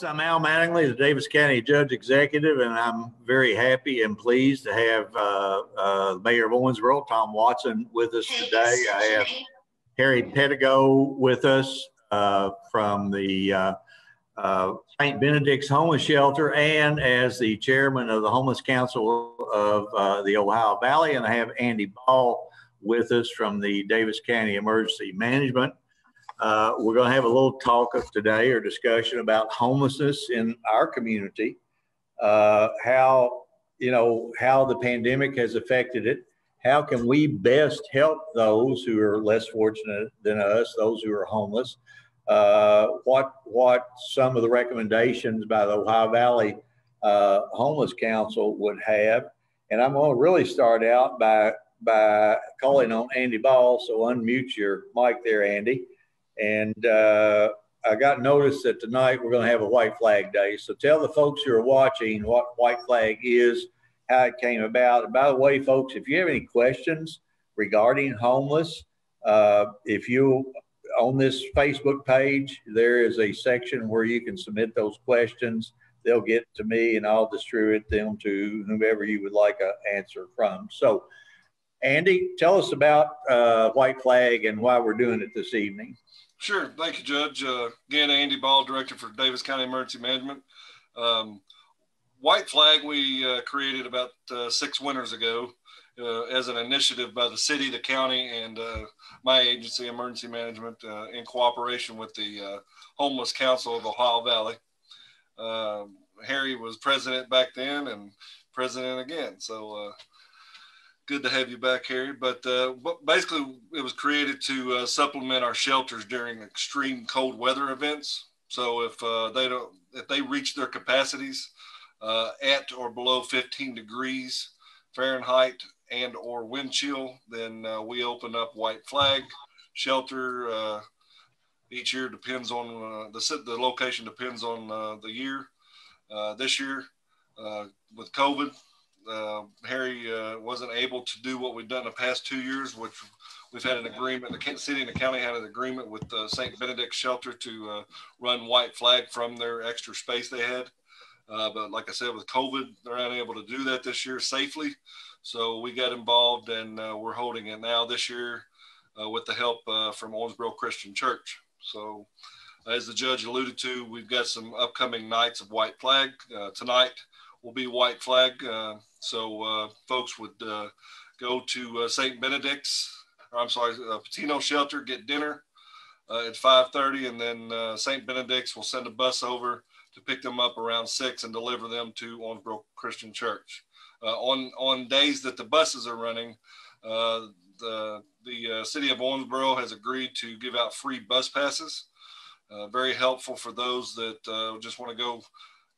I'm Al Mattingly, the Daviess County Judge Executive, and I'm very happy and pleased to have the Mayor of Owensboro, Tom Watson, with us today. I have Harry Pedigo with us from the St. Benedict's Homeless Shelter, and as the chairman of the Homeless Council of the Ohio Valley. And I have Andy Ball with us from the Daviess County Emergency Management. We're going to have a little talk of today or discussion about homelessness in our community, how the pandemic has affected it. How can we best help those who are less fortunate than us, those who are homeless? What some of the recommendations by the Ohio Valley Homeless Council would have. And I'm going to really start out by calling on Andy Ball. So unmute your mic there, Andy. And I got notice that tonight we're going to have a White Flag Day. So tell the folks who are watching what White Flag is, how it came about. And by the way, folks, if you have any questions regarding homeless, if you on this Facebook page, there is a section where you can submit those questions. They'll get to me and I'll distribute them to whomever you would like an answer from. So Andy, tell us about White Flag and why we're doing it this evening. Sure. Thank you, Judge. Again, Andy Ball, Director for Daviess County Emergency Management. White Flag we created about 6 winters ago as an initiative by the city, the county, and my agency, Emergency Management, in cooperation with the Homeless Council of Ohio Valley. Harry was president back then and president again. So good to have you back, Harry. But basically, it was created to supplement our shelters during extreme cold weather events. So if they reach their capacities at or below 15 degrees Fahrenheit and or wind chill, then we open up White Flag shelter. Each year depends on the location depends on the year. This year with COVID, Harry wasn't able to do what we've done the past 2 years, which we've had an agreement. The city and the county had an agreement with St. Benedict's shelter to run White Flag from their extra space they had. But like I said, with COVID, they're not able to do that this year safely. So we got involved and we're holding it now this year with the help from Owensboro Christian Church. So as the judge alluded to, we've got some upcoming nights of White Flag. Tonight will be White Flag. So folks would go to St. Benedict's, Pedigo shelter, get dinner at 5:30, and then St. Benedict's will send a bus over to pick them up around 6 and deliver them to Owensboro Christian Church. On days that the buses are running, the city of Owensboro has agreed to give out free bus passes. Very helpful for those that just want to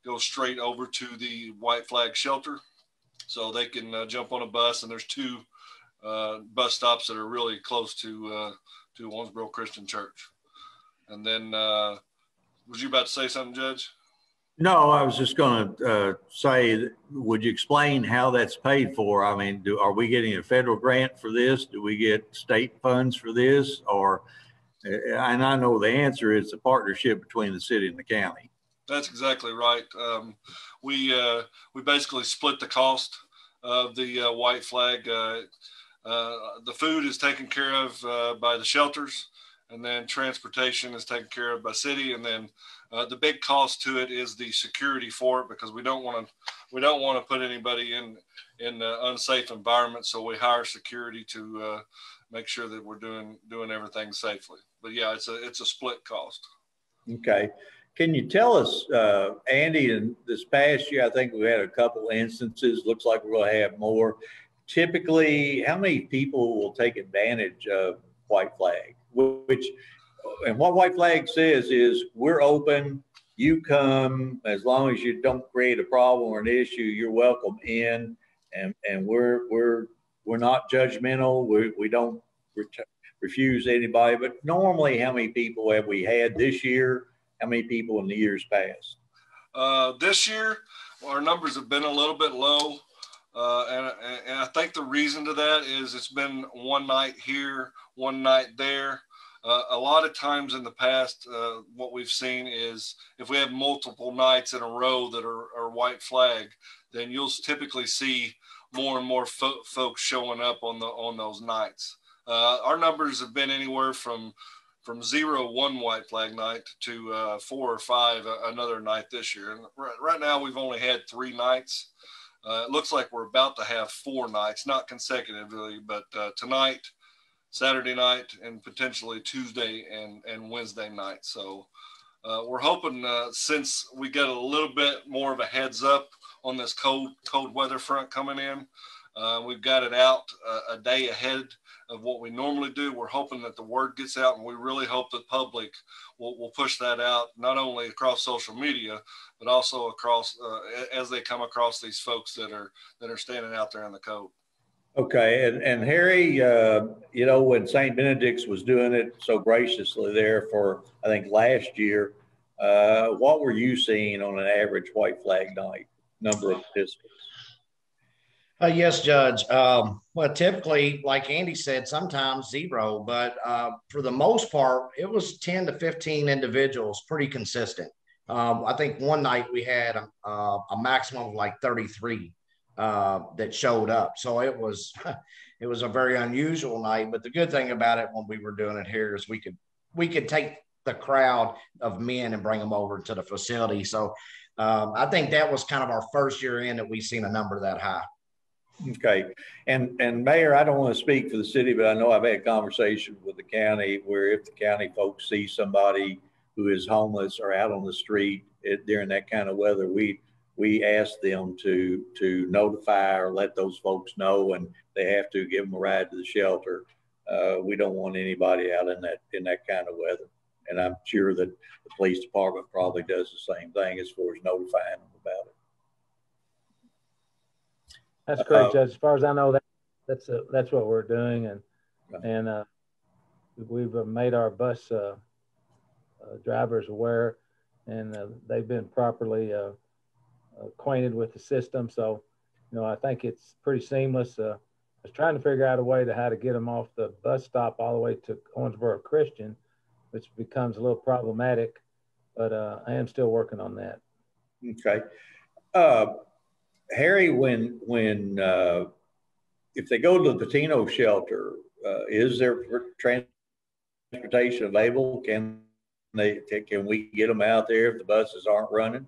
go straight over to the White Flag shelter, so they can jump on a bus. And there's 2 bus stops that are really close to Owensboro Christian Church. And then, was you about to say something, Judge? No, I was just going to say, would you explain how that's paid for? I mean, are we getting a federal grant for this? Do we get state funds for this? Or, and I know the answer is a partnership between the city and the county. That's exactly right. We basically split the cost of the White Flag. The food is taken care of by the shelters, and then transportation is taken care of by city, and then the big cost to it is the security for it, because we don't want to put anybody in an unsafe environment. So we hire security to make sure that we're doing everything safely. But yeah, it's a split cost. Okay. Can you tell us, Andy, in this past year, I think we had a couple instances, looks like we're going to have more. Typically, how many people will take advantage of White Flag? And what White Flag says is, we're open, you come, as long as you don't create a problem or an issue, you're welcome in, and we're not judgmental. We don't refuse anybody. But normally, how many people have we had this year? How many people in the years past? This year, our numbers have been a little bit low. And I think the reason to that is it's been one night here, one night there. A lot of times in the past, what we've seen is if we have multiple nights in a row that are white flag, then you'll typically see more and more folks showing up on those nights. Our numbers have been anywhere from 0 one white flag night to 4 or 5 another night this year. And right now we've only had 3 nights. It looks like we're about to have 4 nights, not consecutively, but tonight, Saturday night, and potentially Tuesday and Wednesday night. So we're hoping since we got a little bit more of a heads up on this cold weather front coming in, we've got it out a day ahead of what we normally do. We're hoping that the word gets out, and we really hope the public will push that out, not only across social media, but also across as they come across these folks that are standing out there in the cold. Okay, and Harry, you know, when St. Benedict's was doing it so graciously there for, I think, last year, what were you seeing on an average white flag night, number of participants? Yes, Judge. Well, typically, like Andy said, sometimes 0, but for the most part, it was 10 to 15 individuals, pretty consistent. I think one night we had a maximum of like 33 that showed up. So it was a very unusual night. But the good thing about it when we were doing it here is we could take the crowd of men and bring them over to the facility. So I think that was kind of our first year in that we've seen a number that high. Okay. And Mayor, I don't want to speak for the city, but I know I've had conversations with the county where if the county folks see somebody who is homeless or out on the street during that kind of weather, we ask them to notify or let those folks know, and they have to give them a ride to the shelter. We don't want anybody out in that kind of weather. And I'm sure that the police department probably does the same thing as far as notifying them about it. That's great, Judge. As far as I know, that's what we're doing, and we've made our bus drivers aware, and they've been properly acquainted with the system. So, you know, I think it's pretty seamless. I was trying to figure out a way to how to get them off the bus stop all the way to Owensboro Christian, which becomes a little problematic, but I am still working on that. Okay. Harry, when if they go to the Pedigo shelter, is there transportation available? Can we get them out there if the buses aren't running?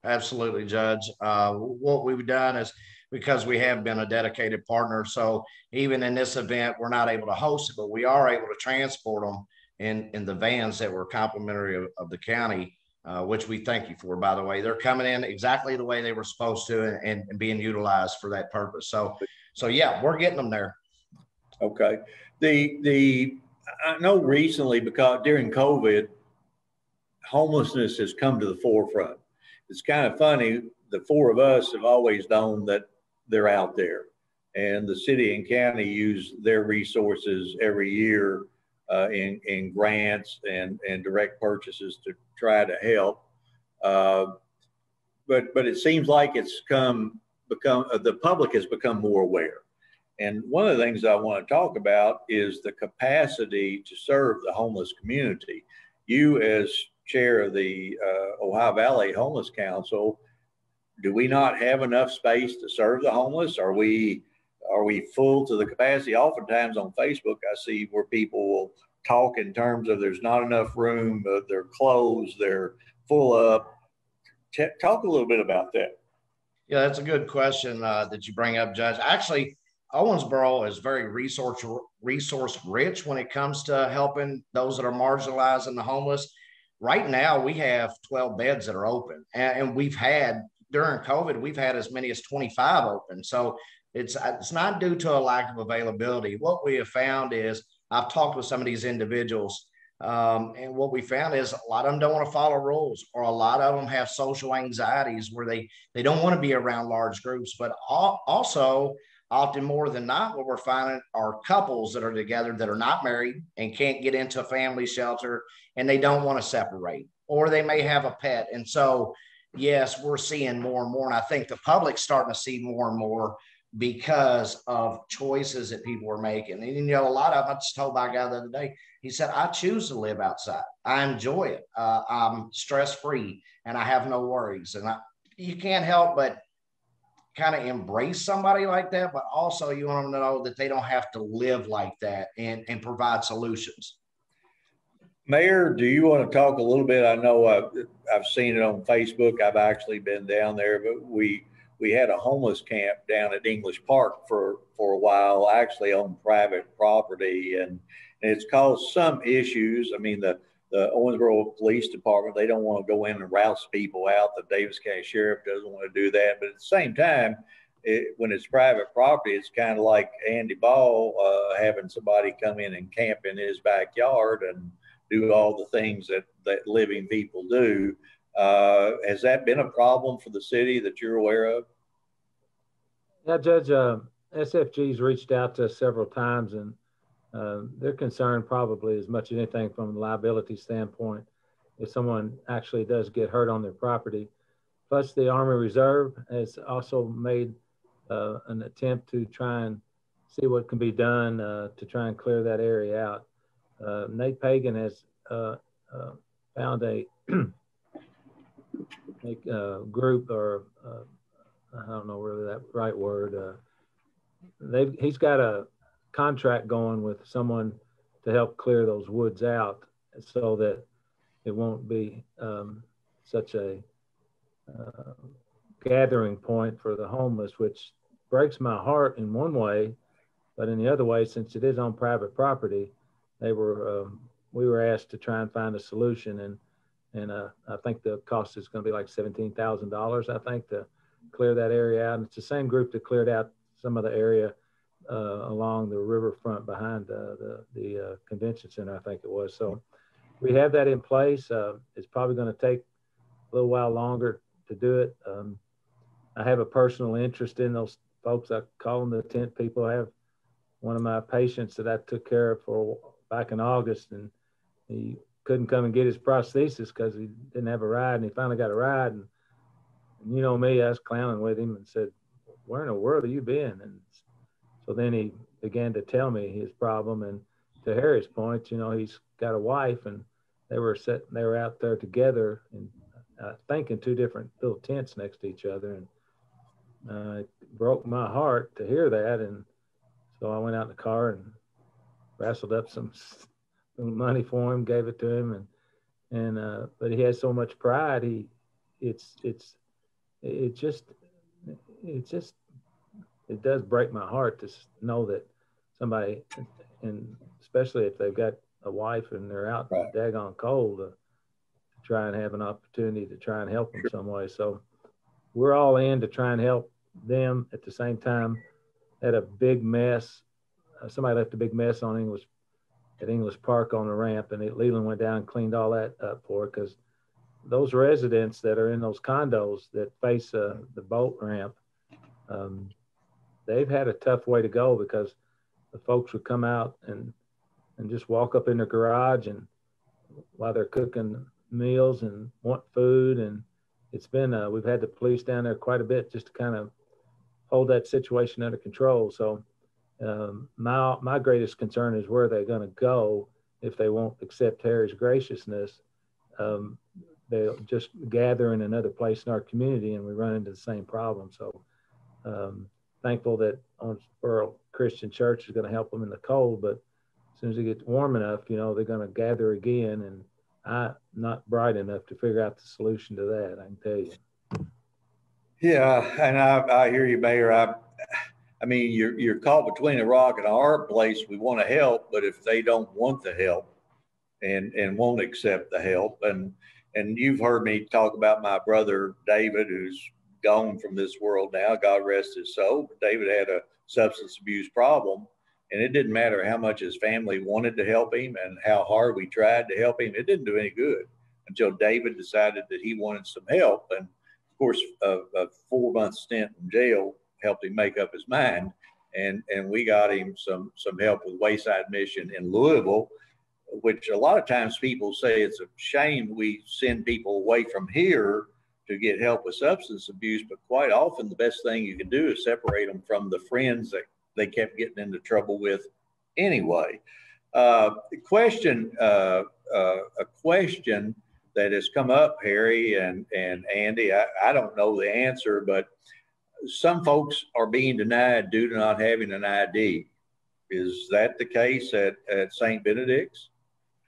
Absolutely, Judge. What we've done is, because we have been a dedicated partner, so even in this event, we're not able to host it, but we are able to transport them in the vans that were complimentary of the county. Which we thank you for, by the way. They're coming in exactly the way they were supposed to and being utilized for that purpose. So yeah, we're getting them there. Okay. I know recently, because during COVID, homelessness has come to the forefront. It's kind of funny. The 4 of us have always known that they're out there, and the city and county use their resources every year in grants and direct purchases to try to help. But it seems like it's become the public has become more aware. And one of the things I want to talk about is the capacity to serve the homeless community. You, as chair of the Ohio Valley Homeless Council, do we not have enough space to serve the homeless? Are we full to the capacity? Oftentimes on Facebook, I see where people will talk in terms of there's not enough room, they're closed, they're full up. Talk a little bit about that. Yeah, that's a good question that you bring up, Judge. Actually, Owensboro is very resource rich when it comes to helping those that are marginalized and the homeless. Right now, we have 12 beds that are open, and we've had, during COVID, we've had as many as 25 open. So it's not due to a lack of availability. What we have found is, I've talked with some of these individuals, and what we found is a lot of them don't want to follow rules, or a lot of them have social anxieties where they don't want to be around large groups. But also, often more than not, what we're finding are couples that are together that are not married and can't get into a family shelter, and they don't want to separate, or they may have a pet. And so, yes, we're seeing more and more, and I think the public's starting to see more and more. because of choices that people were making. And, you know, a lot of them, I just told my guy the other day, he said, I choose to live outside. I enjoy it. I'm stress-free and I have no worries. And you can't help but kind of embrace somebody like that, but also you want them to know that they don't have to live like that and provide solutions. Mayor, do you want to talk a little bit? I know I've seen it on Facebook. I've actually been down there, but we had a homeless camp down at English Park for a while, actually on private property, and it's caused some issues. I mean, the Owensboro Police Department, they don't want to go in and rouse people out. The Daviess County Sheriff doesn't want to do that, but at the same time, when it's private property, it's kind of like Andy Ball having somebody come in and camp in his backyard and do all the things that living people do. Has that been a problem for the city that you're aware of? Yeah, Judge, SFG's reached out to us several times, and they're concerned probably as much as anything from a liability standpoint if someone actually does get hurt on their property. Plus, the Army Reserve has also made an attempt to try and see what can be done to try and clear that area out. Nate Pagan has found a group, or I don't know whether that's the right word. He's got a contract going with someone to help clear those woods out so that it won't be such a gathering point for the homeless, which breaks my heart in one way, but in the other way, since it is on private property, we were asked to try and find a solution, and I think the cost is going to be like $17,000, I think, to clear that area out. And it's the same group that cleared out some of the area along the riverfront behind the convention center, I think it was. So we have that in place. It's probably going to take a little while longer to do it. I have a personal interest in those folks. I call them the tent people. I have one of my patients that I took care of back in August, and he couldn't come and get his prosthesis because he didn't have a ride, and he finally got a ride. And you know me, I was clowning with him and said, "Where in the world have you been?" And so then he began to tell me his problem. And to Harry's point, you know, he's got a wife, and they were out there together, and I think in two different little tents next to each other. And it broke my heart to hear that. And so I went out in the car and wrestled up some money for him, gave it to him, but he has so much pride. It does break my heart to know that somebody, and especially if they've got a wife and they're out daggone cold, to try and have an opportunity to try and help them some way. So we're all in to try and help them. At the same time, had a big mess. Somebody left a big mess at English Park on the ramp, and Leland went down and cleaned all that up for it, because those residents that are in those condos that face the boat ramp, they've had a tough way to go, because the folks would come out and just walk up in their garage and while they're cooking meals and want food. And it's been, we've had the police down there quite a bit just to kind of hold that situation under control. So my greatest concern is where they're going to go if they won't accept Harry's graciousness. They'll just gather in another place in our community, and we run into the same problem. So thankful that Owensboro Christian Church is going to help them in the cold, but as soon as it gets warm enough, you know, they're going to gather again, and I'm not bright enough to figure out the solution to that, I can tell you. Yeah, and I hear you, Mayor. I mean, you're caught between a rock and a hard place. We want to help, but if they don't want the help and won't accept the help, and you've heard me talk about my brother David, who's gone from this world now, God rest his soul. But David had a substance abuse problem, and it didn't matter how much his family wanted to help him and how hard we tried to help him. It didn't do any good until David decided that he wanted some help. And of course, a 4-month stint in jail helped him make up his mind. And we got him some help with Wayside Mission in Louisville, which a lot of times people say it's a shame we send people away from here to get help with substance abuse, but quite often the best thing you can do is separate them from the friends that they kept getting into trouble with anyway. A question that has come up, Harry and Andy, I don't know the answer, but some folks are being denied due to not having an ID. Is that the case at St. Benedict's?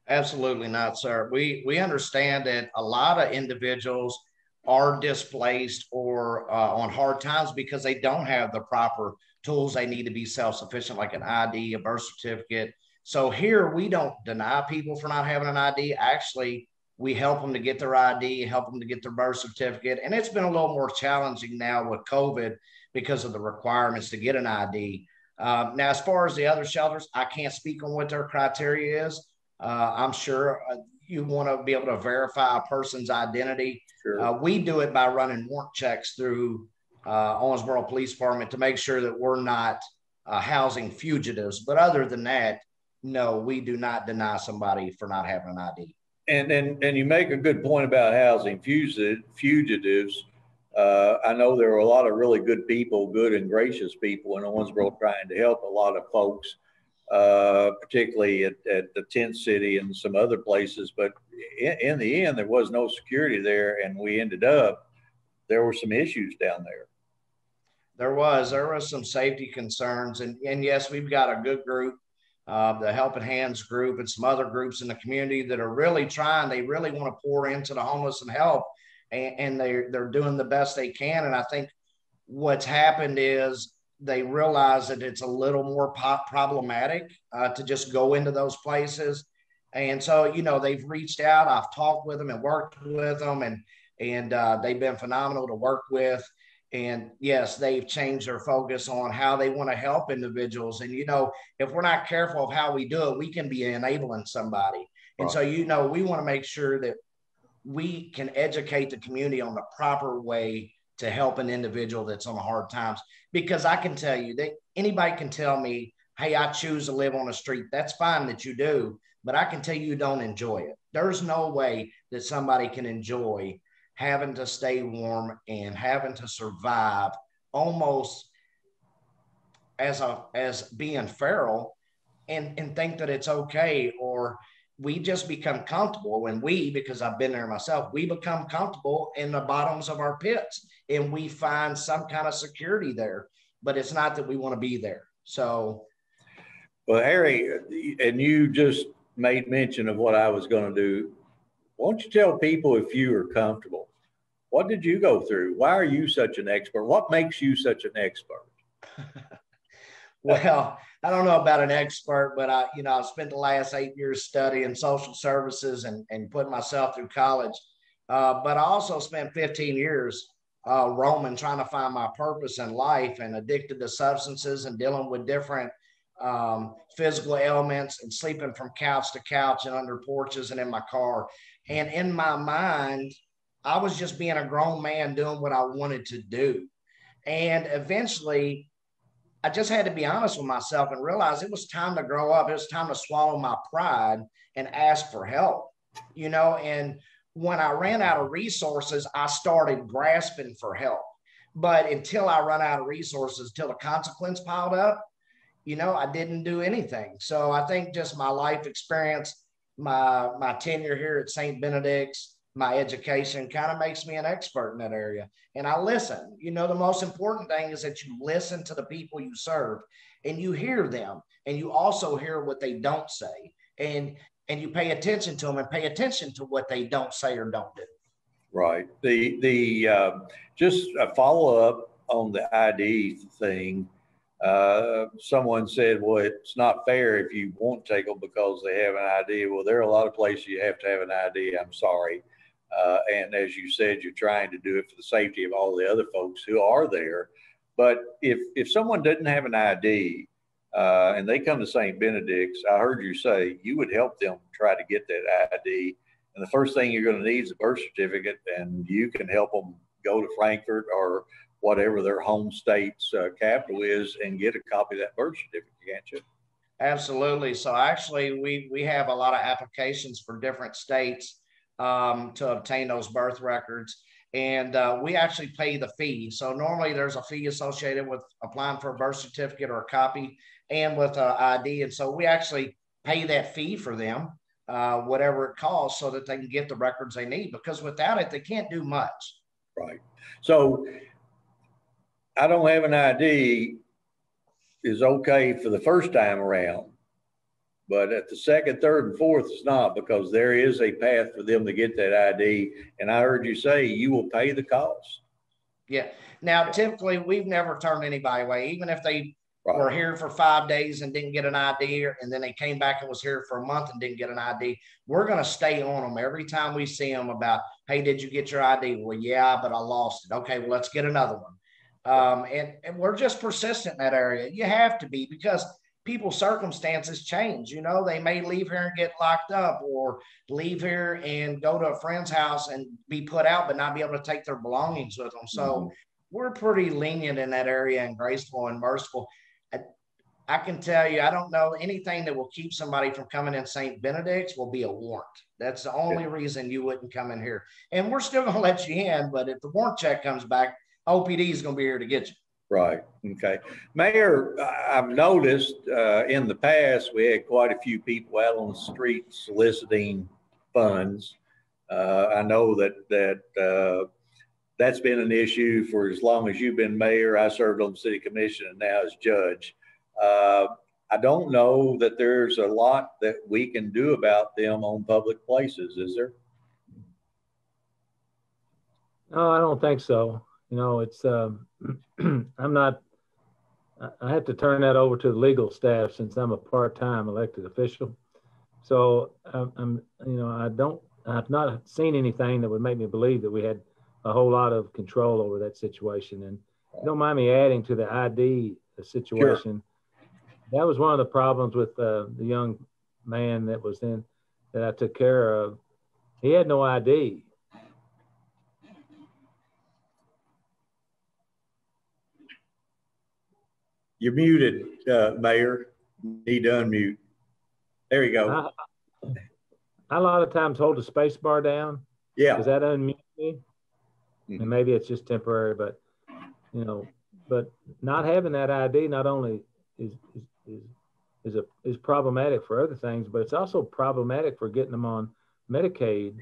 Absolutely not, sir. We understand that a lot of individuals are displaced or on hard times because they don't have the proper tools they need to be self-sufficient, like an ID, a birth certificate. So here we don't deny people for not having an ID. Actually, we help them to get their ID, help them to get their birth certificate. And it's been a little more challenging now with COVID because of the requirements to get an ID. Now, as far as the other shelters, I can't speak on what their criteria is. I'm sure you want to be able to verify a person's identity. Sure. We do it by running warrant checks through Owensboro Police Department to make sure that we're not housing fugitives. But other than that, no, we do not deny somebody for not having an ID. And you make a good point about housing fugitives. I know there are a lot of really good people, good and gracious people in Owensboro trying to help a lot of folks, particularly at the tent city and some other places. But in the end, there was no security there, and there were some issues down there. There was some safety concerns, and yes, we've got a good group, the Helping Hands group, and some other groups in the community that are really trying. They really want to pour into the homeless and help, and they're doing the best they can. And I think what's happened is they realize that it's a little more problematic to just go into those places. And so, they've reached out. I've talked with them and worked with them, and they've been phenomenal to work with. And yes, they've changed their focus on how they want to help individuals. And, if we're not careful of how we do it, we can be enabling somebody. And so, we want to make sure that we can educate the community on the proper way to help an individual that's on hard times. Because I can tell you that anybody can tell me, hey, I choose to live on the street. That's fine that you do, but I can tell you don't enjoy it. There's no way that somebody can enjoy having to stay warm and having to survive almost as being feral and think that it's okay. Or we just become comfortable, and because I've been there myself, we become comfortable in the bottoms of our pits, and we find some kind of security there, but it's not that we want to be there. So, well, Harry, and you just made mention of what I was going to do. Won't you tell people, if you are comfortable, what did you go through? Why are you such an expert? What makes you such an expert? Well, I don't know about an expert, but I've spent the last 8 years studying social services and putting myself through college. But I also spent 15 years roaming, trying to find my purpose in life, and addicted to substances and dealing with different physical ailments and sleeping from couch to couch and under porches and in my car. And in my mind, I was just being a grown man doing what I wanted to do. And eventually, I just had to be honest with myself and realize it was time to grow up. It was time to swallow my pride and ask for help, and when I ran out of resources, I started grasping for help. But until I run out of resources, till the consequence piled up, I didn't do anything. So I think just my life experience, my tenure here at St. Benedict's, my education kind of makes me an expert in that area. And I listen. The most important thing is that you listen to the people you serve, and you hear them, and you also hear what they don't say, and you pay attention to them and pay attention to what they don't say or don't do. Right. Just a follow up on the ID thing. Someone said, well, it's not fair if you won't take them because they have an ID. Well, there are a lot of places you have to have an ID. I'm sorry. And as you said, you're trying to do it for the safety of all the other folks who are there. But if someone doesn't have an ID and they come to St. Benedict's, I heard you say you would help them try to get that ID. And the first thing you're going to need is a birth certificate, and you can help them go to Frankfurt or whatever their home state's capital is and get a copy of that birth certificate, can't you? Absolutely. So actually, we have a lot of applications for different states to obtain those birth records. And we actually pay the fee. So normally there's a fee associated with applying for a birth certificate or a copy and with an ID. And so we actually pay that fee for them, whatever it costs, so that they can get the records they need, because without it, they can't do much. Right. So I don't have an ID is okay for the first time around, but at the second, third, and fourth, it's not, because there is a path for them to get that ID. And I heard you say you will pay the cost. Yeah. Now, typically, we've never turned anybody away, even if they were here for 5 days and didn't get an ID, and then they came back and was here for a month and didn't get an ID. We're going to stay on them every time we see them about, hey, did you get your ID? Well, yeah, but I lost it. Okay, well, let's get another one. And we're just persistent in that area. You have to be, because people's circumstances change. You know, they may leave here and get locked up, or leave here and go to a friend's house and be put out, but not be able to take their belongings with them. So we're pretty lenient in that area, and graceful and merciful. I can tell you, I don't know anything that will keep somebody from coming in St. Benedict's will be a warrant. That's the only reason you wouldn't come in here. And we're still going to let you in, but if the warrant check comes back, OPD is going to be here to get you. Right. Okay. Mayor, I've noticed in the past, we had quite a few people out on the street soliciting funds. I know that's been an issue for as long as you've been mayor. I served on the city commission and now as judge. I don't know that there's a lot that we can do about them on public places, is there? No, I don't think so. You know, it's, I have to turn that over to the legal staff, since I'm a part-time elected official. So I've not seen anything that would make me believe that we had a whole lot of control over that situation. And you don't mind me adding to the ID situation. Sure. That was one of the problems with the young man that I took care of. He had no ID. You're muted, Mayor. Need to unmute. There you go. I a lot of times hold the space bar down. Yeah. Does that unmute me? And maybe it's just temporary, but but not having that ID not only is problematic for other things, but it's also problematic for getting them on Medicaid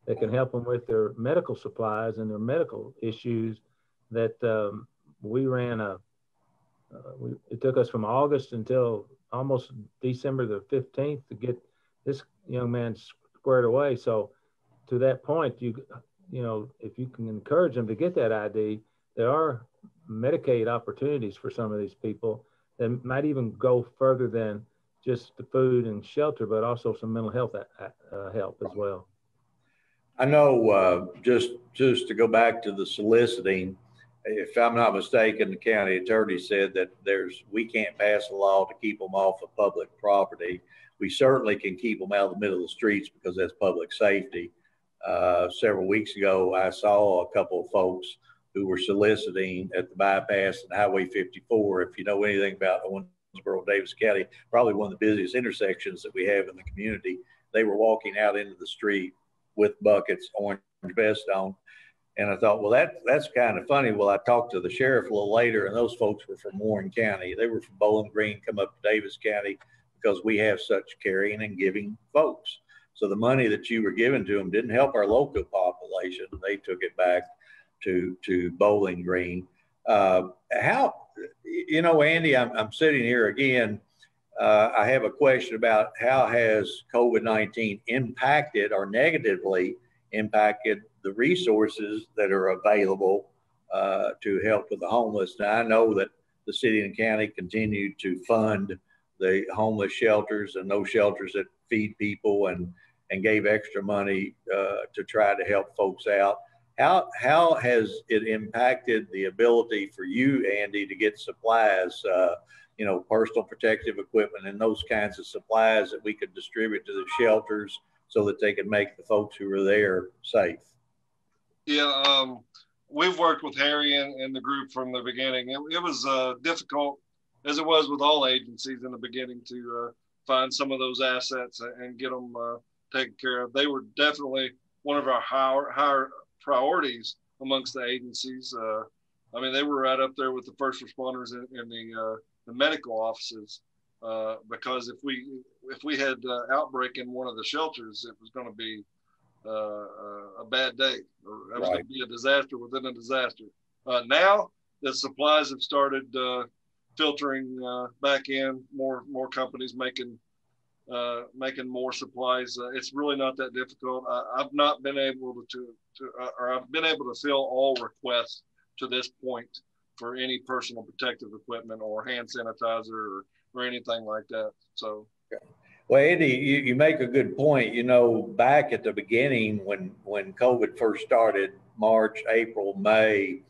that can help them with their medical supplies and their medical issues. That we ran it took us from August until almost December the 15th to get this young man squared away. So to that point, if you can encourage them to get that ID, there are Medicaid opportunities for some of these people that might even go further than just the food and shelter, but also some mental health help as well. I know, just to go back to the soliciting, if I'm not mistaken, the county attorney said that we can't pass a law to keep them off of public property. We certainly can keep them out of the middle of the streets, because that's public safety. Several weeks ago, I saw a couple of folks who were soliciting at the bypass and Highway 54. If you know anything about Owensboro, Daviess County, probably one of the busiest intersections that we have in the community. They were walking out into the street with buckets, orange vest on. And I thought, well, that's kind of funny. Well, I talked to the sheriff a little later, and those folks were from Warren County. They were from Bowling Green, come up to Daviess County, because we have such caring and giving folks. So the money that you were giving to them didn't help our local population. They took it back to Bowling Green. Andy, I'm sitting here again. I have a question about how has COVID-19 impacted or negatively impacted the resources that are available to help with the homeless. Now, I know that the city and county continue to fund the homeless shelters and those shelters that feed people, and gave extra money to try to help folks out. How has it impacted the ability for you, Andy, to get supplies, personal protective equipment and those kinds of supplies that we could distribute to the shelters so that they can make the folks who are there safe? Yeah, we've worked with Harry and the group from the beginning. It was difficult, as it was with all agencies in the beginning, to find some of those assets and get them taken care of. They were definitely one of our higher priorities amongst the agencies. I mean, they were right up there with the first responders in the medical offices, because if we had outbreak in one of the shelters, it was going to be a bad day, or it was going to be a disaster within a disaster. Now the supplies have started filtering back in, more companies making more supplies. It's really not that difficult. I've not been able or I've been able to fill all requests to this point for any personal protective equipment or hand sanitizer or anything like that. So. Well, Andy, you make a good point. You know, back at the beginning when COVID first started, March, April, May,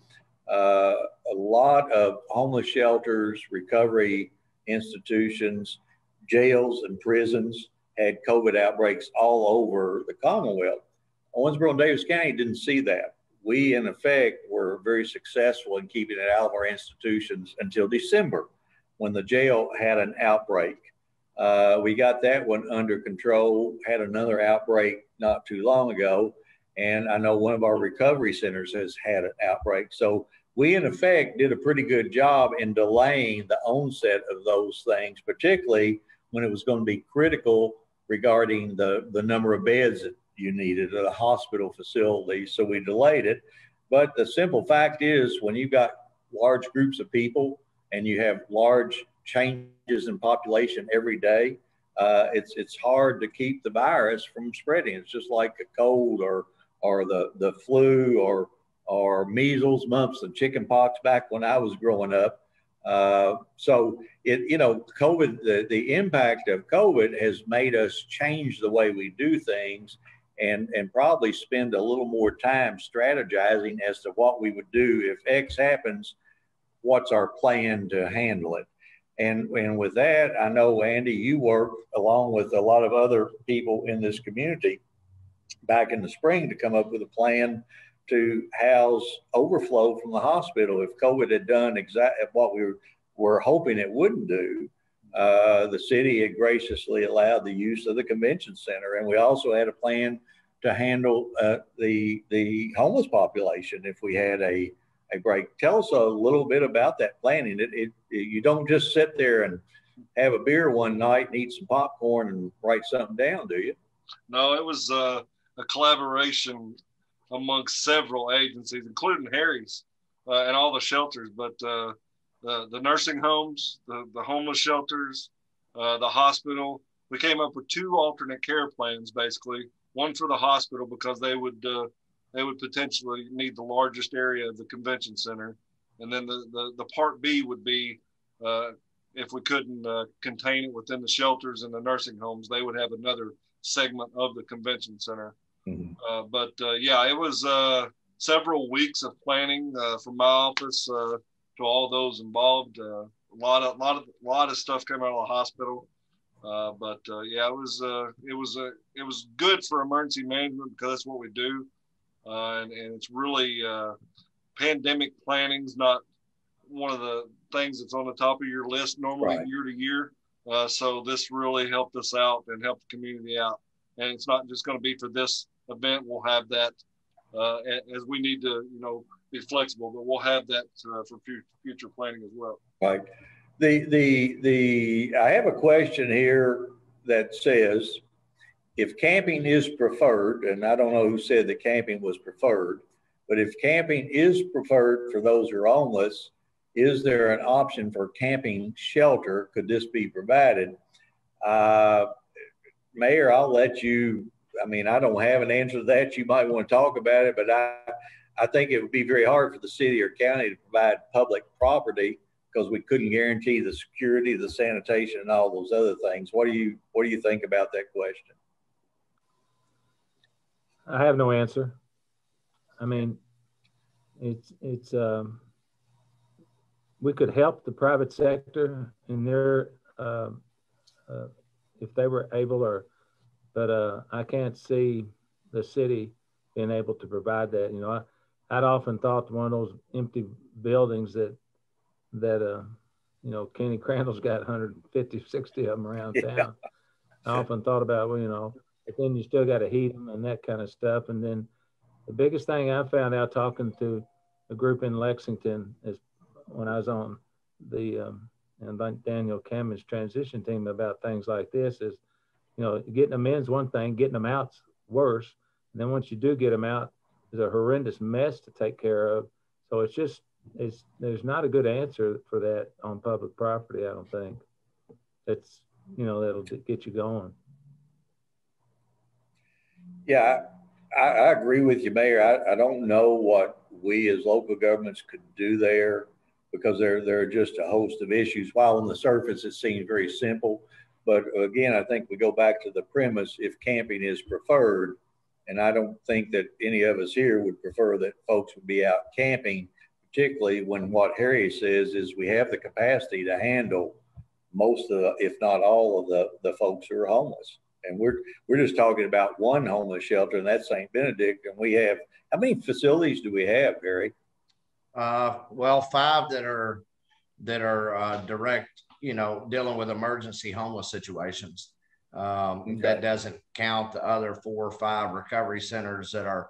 a lot of homeless shelters, recovery institutions, jails and prisons had COVID outbreaks all over the Commonwealth. Owensboro and Daviess County didn't see that. We, in effect, were very successful in keeping it out of our institutions until December, when the jail had an outbreak. We got that one under control, had another outbreak not too long ago, and I know one of our recovery centers has had an outbreak. So we, in effect, did a pretty good job in delaying the onset of those things, particularly when it was going to be critical regarding the number of beds that you needed at a hospital facility. So we delayed it. But the simple fact is, when you've got large groups of people and you have large changes in population every day, it's hard to keep the virus from spreading. It's just like a cold or the flu or measles, mumps, and chickenpox back when I was growing up. So COVID, the impact of COVID has made us change the way we do things, and probably spend a little more time strategizing as to what we would do if X happens. What's our plan to handle it? And with that, I know, Andy, you work along with a lot of other people in this community back in the spring to come up with a plan to house overflow from the hospital. If COVID had done exactly what we were hoping it wouldn't do, the city had graciously allowed the use of the convention center. And we also had a plan to handle the homeless population if we had a break. Tell us a little bit about that planning. You don't just sit there and have a beer one night and eat some popcorn and write something down, do you? No, it was a collaboration amongst several agencies, including Harry's and all the shelters, but the nursing homes, the homeless shelters, the hospital. We came up with 2 alternate care plans, basically. One for the hospital, because they would potentially need the largest area of the convention center, and then the part B would be if we couldn't contain it within the shelters and the nursing homes, they would have another segment of the convention center. Mm-hmm. Yeah, it was several weeks of planning from my office to all those involved. A lot of stuff came out of the hospital. Yeah, it was good for emergency management, because that's what we do. And it's really pandemic planning is not one of the things that's on the top of your list normally year to year. So this really helped us out and helped the community out. And it's not just going to be for this event. We'll have that as we need to, be flexible, but we'll have that for future planning as well. Right. I have a question here that says, if camping is preferred, and I don't know who said that camping was preferred, but if camping is preferred for those who are homeless, is there an option for camping shelter? Could this be provided? Mayor, I'll let you, I don't have an answer to that. You might want to talk about it, but I think it would be very hard for the city or county to provide public property, because we couldn't guarantee the security, the sanitation, and all those other things. What do you think about that question? I have no answer. It's we could help the private sector in their if they were able, but I can't see the city being able to provide that. I'd often thought one of those empty buildings that Kenny Crandall's got 150, 60 of them around town. I often thought about, but then you still got to heat them and that kind of stuff. And then The biggest thing I found out talking to a group in Lexington is when I was on the and Daniel Cameron's transition team about things like this is, you know, getting them in's one thing, getting them out's worse. And then once you do get them out, there's a horrendous mess to take care of. So it's just, there's not a good answer for that on public property, I don't think. It's, you know, that'll get you going. Yeah, I agree with you, Mayor. I don't know what we as local governments could do there because there are just a host of issues. While on the surface it seems very simple, but again, I think we go back to the premise: if camping is preferred, and I don't think that any of us here would prefer that folks would be out camping, particularly when what Harry says is we have the capacity to handle most of the, if not all of the folks who are homeless. And we're just talking about one homeless shelter, and that's St. Benedict. And we have, how many facilities do we have, Harry? Well, 5 that are direct, you know, dealing with emergency homeless situations. Okay. That doesn't count the other 4 or 5 recovery centers that are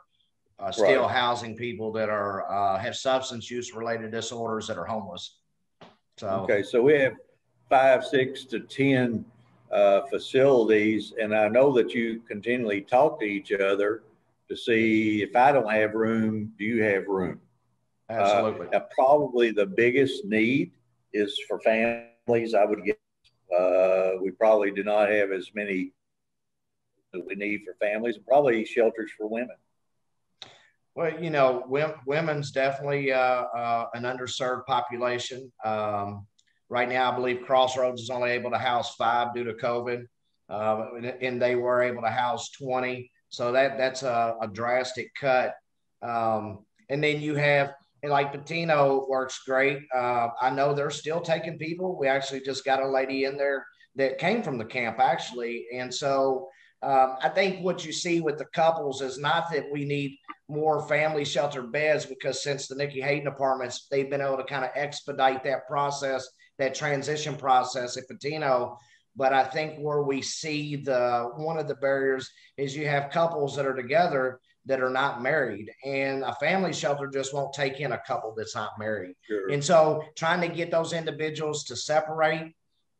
still right. housing people that are have substance use related disorders that are homeless. So okay, so we have 5, 6 to 10 facilities, and I know that you continually talk to each other to see if I don't have room, do you have room? Absolutely. Probably the biggest need is for families. I would guess we probably do not have as many as we need for families, and probably shelters for women. Well, you know, women's definitely an underserved population. Right now, I believe Crossroads is only able to house 5 due to COVID, and they were able to house 20. So that's a drastic cut. And then you have, like Pedigo works great. I know they're still taking people. We actually just got a lady in there that came from the camp, actually. And so I think what you see with the couples is not that we need more family shelter beds, because since the Nikki Hayden apartments, they've been able to kind of expedite that process, that transition process at Pedigo. But I think where we see one of the barriers is you have couples that are together that are not married, and a family shelter just won't take in a couple that's not married. Sure. And so trying to get those individuals to separate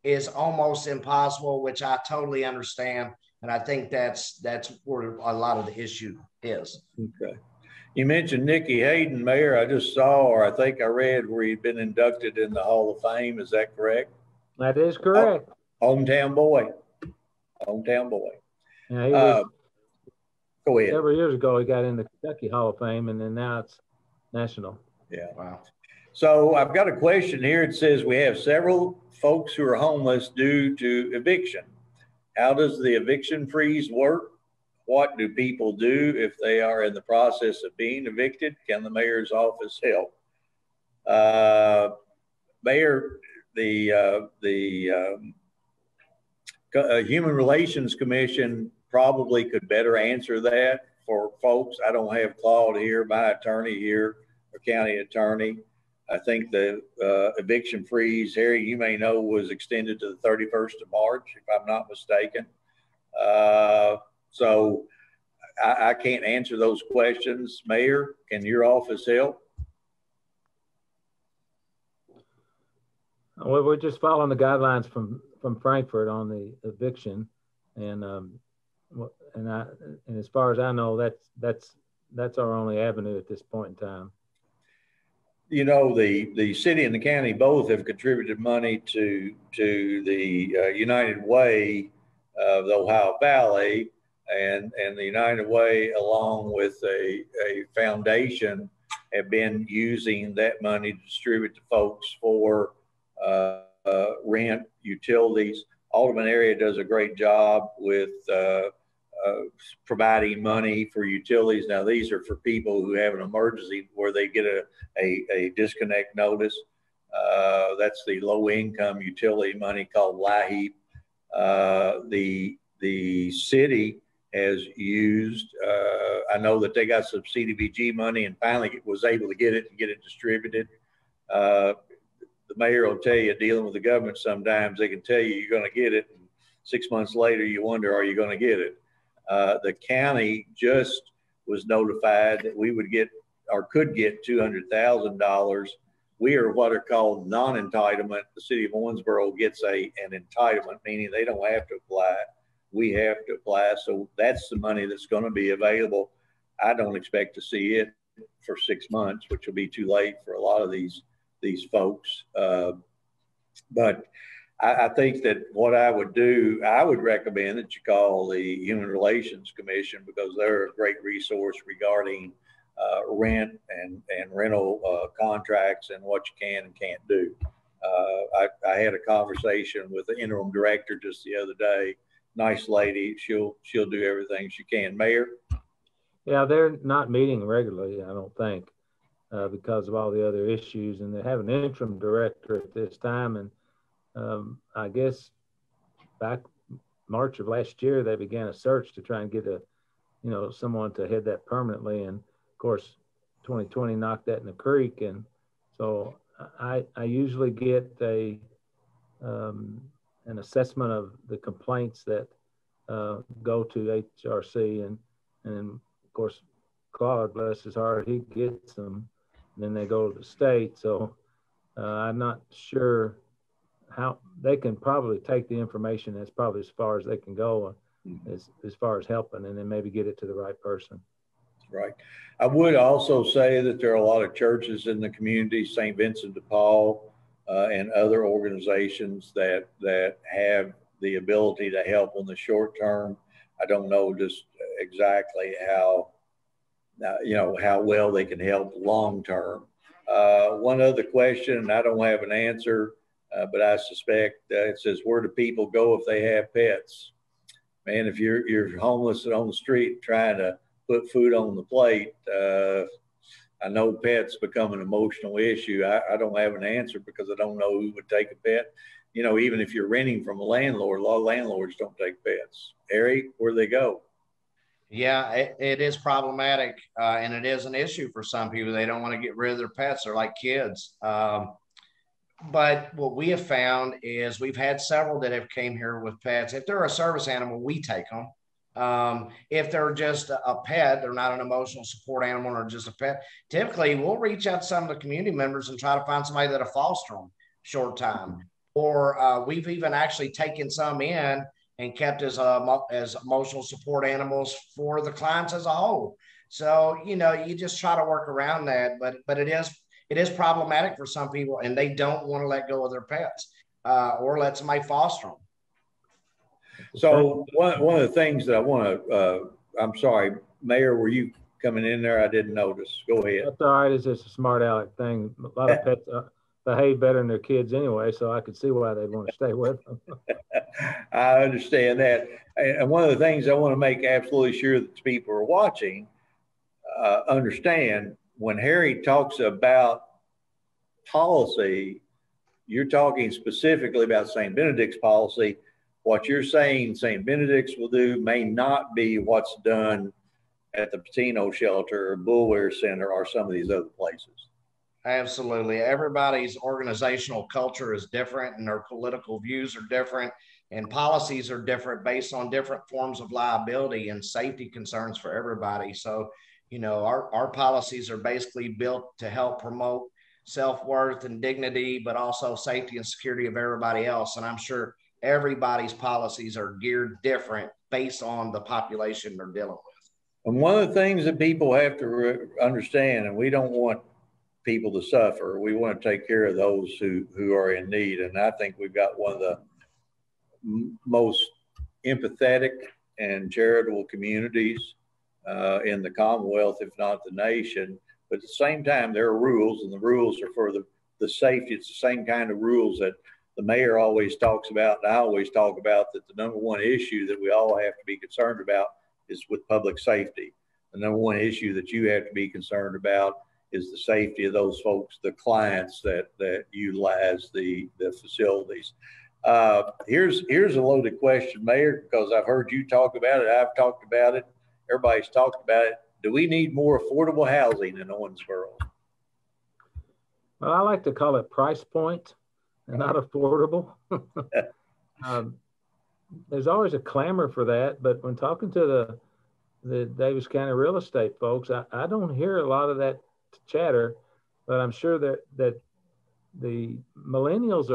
is almost impossible, which I totally understand. And I think that's where a lot of the issue is. Okay. You mentioned Nikki Hayden, Mayor. I just saw, or I think I read, where he'd been inducted in the Hall of Fame. Is that correct? That is correct. Hometown boy. Hometown boy. Yeah, he was, go ahead. Several years ago, he got in the Kentucky Hall of Fame, and then now it's national. Yeah. Wow. So I've got a question here. It says we have several folks who are homeless due to eviction. How does the eviction freeze work? What do people do if they are in the process of being evicted? Can the mayor's office help? Mayor, the Human Relations Commission probably could better answer that for folks. I don't have Claude here, my attorney here, or county attorney. I think the eviction freeze, Harry, you may know, was extended to the 31st of March, if I'm not mistaken. So I can't answer those questions. Mayor, can your office help? Well, we're just following the guidelines from Frankfurt on the eviction, and as far as I know, that's our only avenue at this point in time. You know, the city and the county both have contributed money to the United Way of the Ohio Valley, and the United Way, along with a foundation, have been using that money to distribute to folks for rent, utilities. Alderman area does a great job with providing money for utilities. Now, these are for people who have an emergency where they get a disconnect notice. That's the low income utility money called LIHEAP. The city has used, I know that they got some CDBG money and finally was able to get it distributed. The mayor will tell you, dealing with the government, sometimes they can tell you you're going to get it, and 6 months later you wonder, are you going to get it? The county just was notified that we would get or could get $200,000. We are what are called non-entitlement. The city of Owensboro gets an entitlement, meaning they don't have to apply. We have to apply. So that's the money that's going to be available. I don't expect to see it for 6 months, which will be too late for a lot of these folks. But I think that what I would do, I would recommend that you call the Human Relations Commission, because they're a great resource regarding rent and rental contracts and what you can and can't do. I had a conversation with the interim director just the other day. Nice lady. She'll do everything she can. Mayor? Yeah, they're not meeting regularly, I don't think, because of all the other issues. And they have an interim director at this time. And I guess back March of last year, they began a search to try and get someone to head that permanently. And of course, 2020 knocked that in the creek. And so I usually get an assessment of the complaints that go to HRC, and of course, Claude, bless his heart, he gets them, and then they go to the state. So I'm not sure how they can probably take the information. That's probably as far as they can go as far as helping, and then maybe get it to the right person. Right. I would also say that there are a lot of churches in the community, St. Vincent de Paul, and other organizations that have the ability to help on the short term. I don't know just exactly how well they can help long term. One other question, and I don't have an answer, but I suspect it says, where do people go if they have pets? Man, if you're homeless and on the street trying to put food on the plate, I know pets become an emotional issue. I don't have an answer because I don't know who would take a pet. Even if you're renting from a landlord, a lot of landlords don't take pets. Harry, where do they go? Yeah, it is problematic, and it is an issue for some people. They don't want to get rid of their pets. They're like kids. But what we have found is we've had several that have came here with pets. If they're a service animal, we take them. If they're just a pet, they're not an emotional support animal or just a pet, typically we'll reach out to some of the community members and try to find somebody that'll foster them short time. Or we've even actually taken some in and kept as emotional support animals for the clients as a whole. So, you just try to work around that, but it is problematic for some people, and they don't want to let go of their pets or let somebody foster them. So one of the things that I want to, I'm sorry, Mayor, were you coming in there? I didn't notice. Go ahead. That's all right. It's just a smart aleck thing. A lot of pets behave better than their kids anyway, so I could see why they'd want to stay with them. I understand that. And one of the things I want to make absolutely sure that people are watching understand, when Harry talks about policy, you're talking specifically about St. Benedict's policy. What you're saying St. Benedict's will do may not be what's done at the Pedigo shelter or Bullware Center or some of these other places. Absolutely. Everybody's organizational culture is different, and their political views are different, and policies are different based on different forms of liability and safety concerns for everybody. So, our policies are basically built to help promote self-worth and dignity, but also safety and security of everybody else. And I'm sure everybody's policies are geared different based on the population they're dealing with. And one of the things that people have to understand, and we don't want people to suffer, we want to take care of those who are in need. And I think we've got one of the most empathetic and charitable communities in the Commonwealth, if not the nation. But at the same time, there are rules, and the rules are for the safety. It's the same kind of rules that the mayor always talks about, and I always talk about, that the number one issue that we all have to be concerned about is with public safety. The number one issue that you have to be concerned about is the safety of those folks, the clients that utilize the facilities. Here's a loaded question, Mayor, because I've heard you talk about it. I've talked about it. Everybody's talked about it. Do we need more affordable housing in Owensboro? Well, I like to call it price point and not affordable. There's always a clamor for that, but when talking to the Daviess County real estate folks, I don't hear a lot of that chatter, but I'm sure that the millennials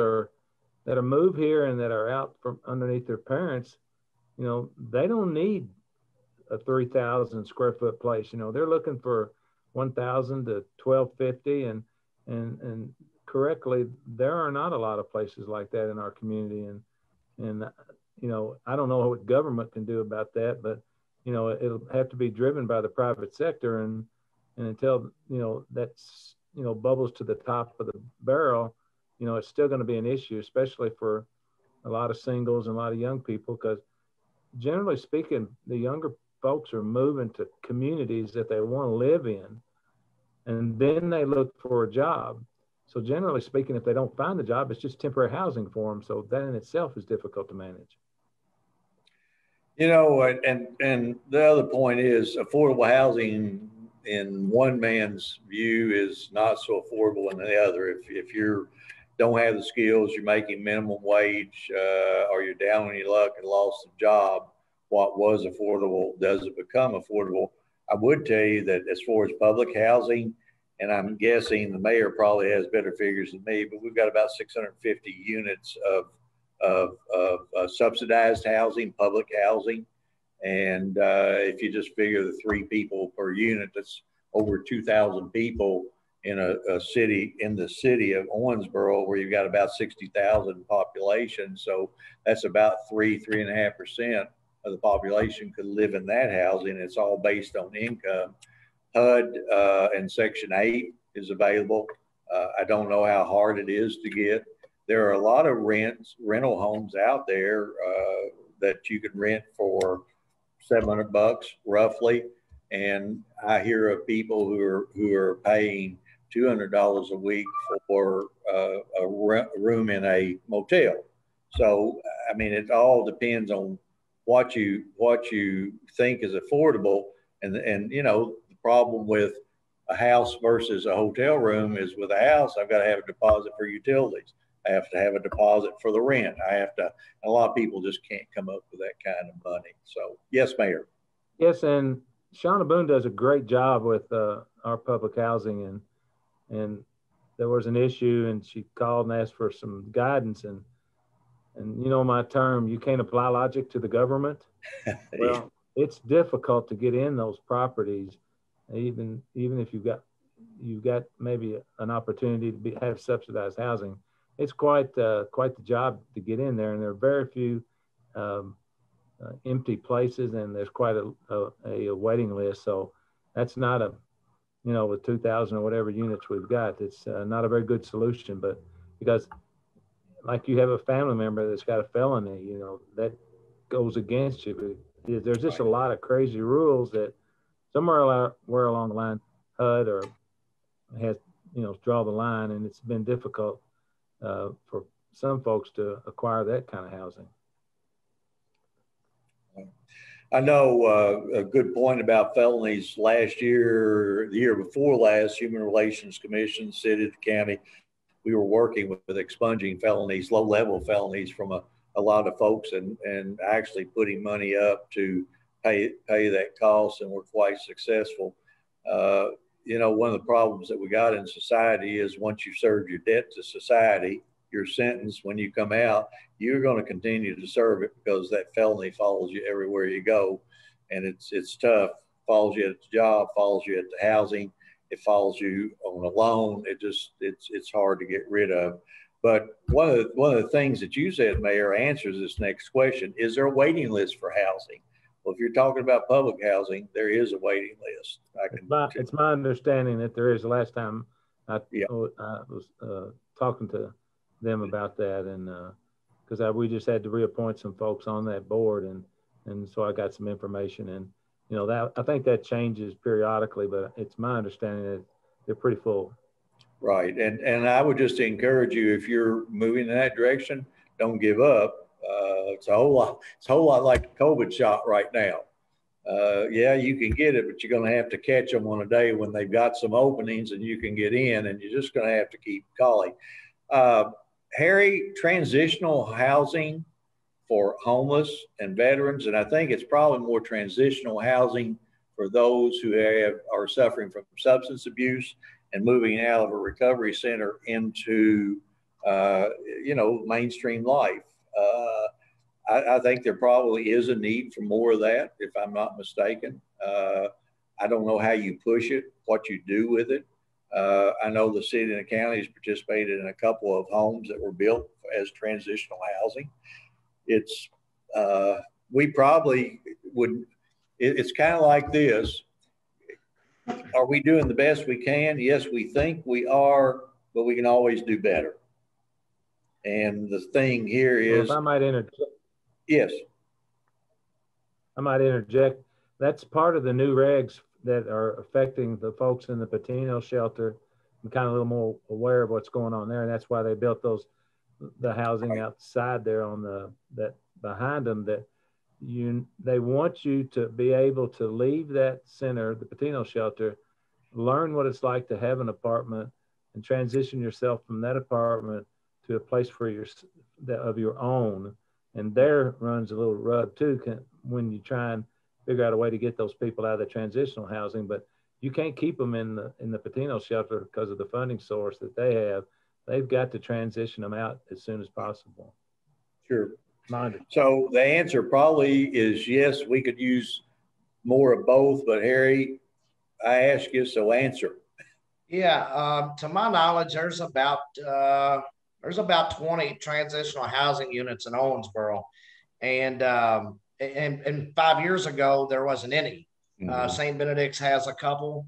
that are moved here and that are out from underneath their parents, you know, they don't need a 3,000 square foot place. You know, they're looking for 1,000 to 1,250, and correctly, there are not a lot of places like that in our community. And you know, I don't know what government can do about that, but you know, it'll have to be driven by the private sector, and until, you know, that's, you know, bubbles to the top of the barrel, you know, it's still going to be an issue, especially for a lot of singles and a lot of young people, because generally speaking, the younger folks are moving to communities that they want to live in, and then they look for a job. So generally speaking, if they don't find a job, it's just temporary housing for them. So that in itself is difficult to manage. You know, and the other point is affordable housing in one man's view is not so affordable in the other. If you don't have the skills, you're making minimum wage, or you're down on your luck and lost a job, what was affordable doesn't become affordable. I would tell you that as far as public housing, and I'm guessing the mayor probably has better figures than me, but we've got about 650 units of subsidized housing, public housing. And if you just figure the 3 people per unit, that's over 2,000 people in a city, in the city of Owensboro, where you've got about 60,000 population. So that's about 3.5% of the population could live in that housing. It's all based on income. HUD and Section 8 is available. I don't know how hard it is to get. There are a lot of rental homes out there that you can rent for $700 roughly, and I hear of people who are paying $200 a week for a room in a motel. So I mean, it all depends on what you think is affordable, and you know, the problem with a house versus a hotel room is, with a house, I've got to have a deposit for utilities. I have to have a deposit for the rent. I have to, a lot of people just can't come up with that kind of money. So yes, Mayor. Yes, and Shauna Boone does a great job with our public housing, and there was an issue, and she called and asked for some guidance, and you know my term, you can't apply logic to the government. Well, it's difficult to get in those properties, even if you've got maybe an opportunity to have subsidized housing. It's quite the job to get in there, and there are very few empty places, and there's quite a waiting list. So that's not a, you know, with 2,000 or whatever units we've got, it's not a very good solution. But because, like, you have a family member that's got a felony, you know, that goes against you. But there's just a lot of crazy rules that somewhere along the line, HUD or has, you know, draw the line, and it's been difficult for some folks to acquire that kind of housing. I know a good point about felonies. Last year, the year before last, Human Relations Commission, city, the county, we were working with expunging felonies, low-level felonies from a lot of folks, and actually putting money up to pay that cost, and we're quite successful. You know, one of the problems that we got in society is once you serve your debt to society, your sentence, when you come out, you're going to continue to serve it, because that felony follows you everywhere you go. And it's tough. Follows you at the job, follows you at the housing, it follows you on a loan. It's hard to get rid of. But one of the things that you said, Mayor, answers this next question. Is there a waiting list for housing? Well, if you're talking about public housing, there is a waiting list. It's my understanding that there is. The last time I was talking to them about that, and because we just had to reappoint some folks on that board, and so I got some information, and you know, that I think that changes periodically, but it's my understanding that they're pretty full. Right, and I would just encourage you, if you're moving in that direction, don't give up. It's a whole lot like a COVID shot right now. Yeah, you can get it, but you're going to have to catch them on a day when they've got some openings and you can get in, and you're just going to have to keep calling. Harry, transitional housing for homeless and veterans, and I think it's probably more transitional housing for those who are suffering from substance abuse and moving out of a recovery center into, mainstream life. I think there probably is a need for more of that, if I'm not mistaken. I don't know how you push it, what you do with it. I know the city and the county has participated in a couple of homes that were built as transitional housing. We probably would, it's kind of like this. Are we doing the best we can? Yes, we think we are, but we can always do better. And the thing here is, well, if I might interject. Yes. I might interject. That's part of the new regs that are affecting the folks in the Pedigo shelter. I'm kind of a little more aware of what's going on there. And that's why they built the housing outside there that behind them, that they want you to be able to leave that center, the Pedigo shelter, learn what it's like to have an apartment and transition yourself from that apartment to a place of your own. And there runs a little rub too when you try and figure out a way to get those people out of the transitional housing, but you can't keep them in the Pedigo shelter because of the funding source that they have. They've got to transition them out as soon as possible. Sure. So the answer probably is yes, we could use more of both, but Harry, I ask you, so answer. Yeah, to my knowledge, there's about 20 transitional housing units in Owensboro, and 5 years ago there wasn't any. St. Benedict's has a couple.